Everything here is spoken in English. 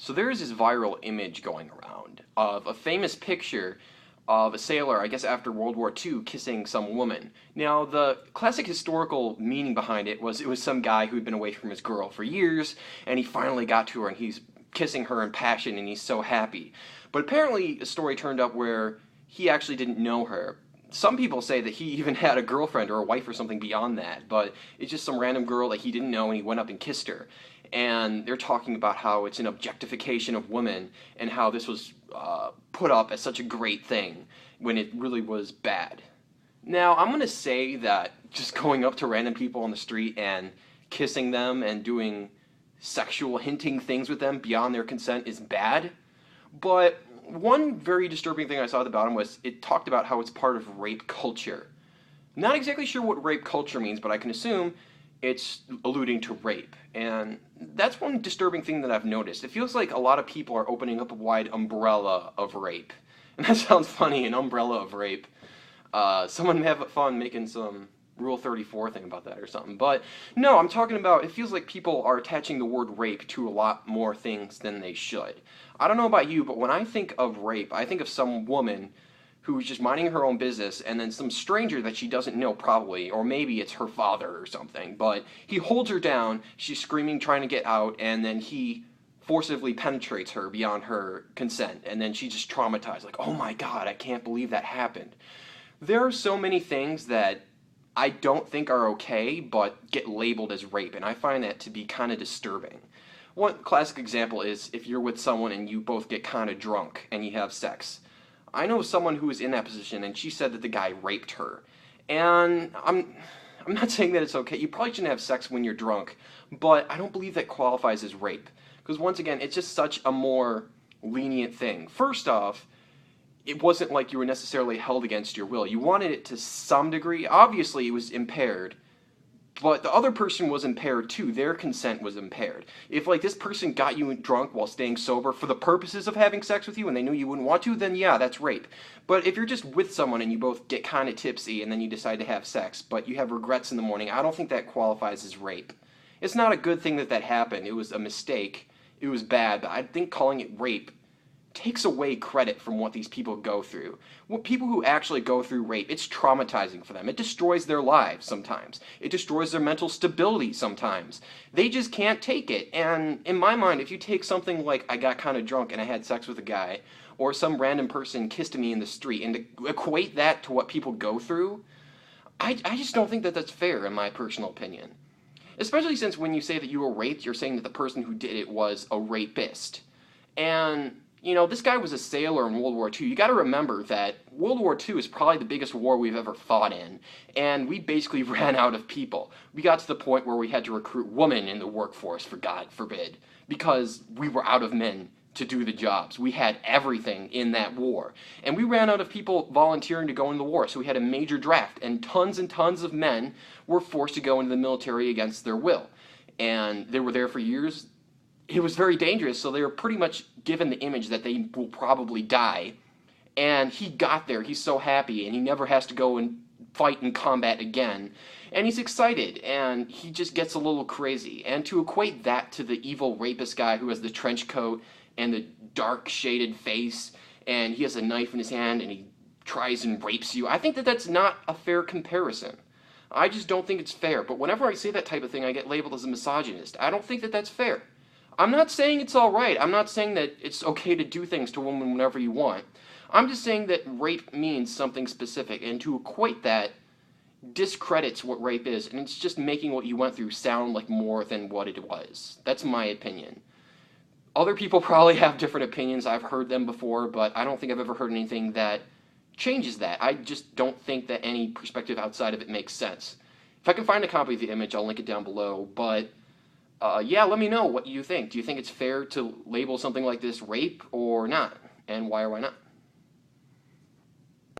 So there is this viral image going around of a famous picture of a sailor, I guess after World War II, kissing some woman. Now, the classic historical meaning behind it was some guy who had been away from his girl for years, and he finally got to her, and he's kissing her in passion, and he's so happy. But apparently, a story turned up where he actually didn't know her. Some people say that he even had a girlfriend or a wife or something beyond that, but it's just some random girl that he didn't know, and he went up and kissed her. And they're talking about how it's an objectification of women and how this was put up as such a great thing when it really was bad. Now, I'm going to say that just going up to random people on the street and kissing them and doing sexual hinting things with them beyond their consent is bad. But one very disturbing thing I saw at the bottom was it talked about how it's part of rape culture. Not exactly sure what rape culture means, but I can assume it's alluding to rape. And that's one disturbing thing that I've noticed. It feels like a lot of people are opening up a wide umbrella of rape. And that sounds funny, an umbrella of rape. Someone may have fun making some Rule 34 thing about that or something. But no, I'm talking about, it feels like people are attaching the word rape to a lot more things than they should. I don't know about you, but when I think of rape, I think of some woman who's just minding her own business, and then some stranger that she doesn't know probably, or maybe it's her father or something, but he holds her down, she's screaming, trying to get out, and then he forcibly penetrates her beyond her consent, and then she's just traumatized, like, oh my god, I can't believe that happened. There are so many things that I don't think are okay, but get labeled as rape, and I find that to be kind of disturbing. One classic example is if you're with someone and you both get kind of drunk and you have sex. I know someone who was in that position, and she said that the guy raped her. And I'm not saying that it's okay. You probably shouldn't have sex when you're drunk, but I don't believe that qualifies as rape. Because once again, it's just such a more lenient thing. First off, it wasn't like you were necessarily held against your will. You wanted it to some degree. Obviously, it was impaired, but the other person was impaired too. Their consent was impaired. If like this person got you drunk while staying sober for the purposes of having sex with you and they knew you wouldn't want to, then yeah, that's rape. But if you're just with someone and you both get kind of tipsy and then you decide to have sex, but you have regrets in the morning, I don't think that qualifies as rape. It's not a good thing that that happened. It was a mistake. It was bad, but I think calling it rape takes away credit from what these people go through. What people who actually go through rape, it's traumatizing for them. It destroys their lives sometimes. It destroys their mental stability sometimes. They just can't take it. And in my mind, if you take something like I got kind of drunk and I had sex with a guy, or some random person kissed me in the street, and to equate that to what people go through, I just don't think that that's fair in my personal opinion. Especially since when you say that you were raped, you're saying that the person who did it was a rapist. And you know, this guy was a sailor in World War II. You got to remember that World War II is probably the biggest war we've ever fought in, and we basically ran out of people. We got to the point where we had to recruit women in the workforce, for God forbid, because we were out of men to do the jobs. We had everything in that war, and we ran out of people volunteering to go into the war, so we had a major draft, and tons of men were forced to go into the military against their will, and they were there for years. It was very dangerous, so they were pretty much given the image that they will probably die. And he got there, he's so happy, and he never has to go and fight in combat again. And he's excited, and he just gets a little crazy. And to equate that to the evil rapist guy who has the trench coat and the dark shaded face, and he has a knife in his hand, and he tries and rapes you, I think that that's not a fair comparison. I just don't think it's fair. But whenever I say that type of thing, I get labeled as a misogynist. I don't think that that's fair. I'm not saying it's all right. I'm not saying that it's okay to do things to a woman whenever you want. I'm just saying that rape means something specific, and to equate that discredits what rape is, and it's just making what you went through sound like more than what it was. That's my opinion. Other people probably have different opinions. I've heard them before, but I don't think I've ever heard anything that changes that. I just don't think that any perspective outside of it makes sense. If I can find a copy of the image, I'll link it down below, but yeah, let me know what you think. Do you think it's fair to label something like this rape or not? And why or why not?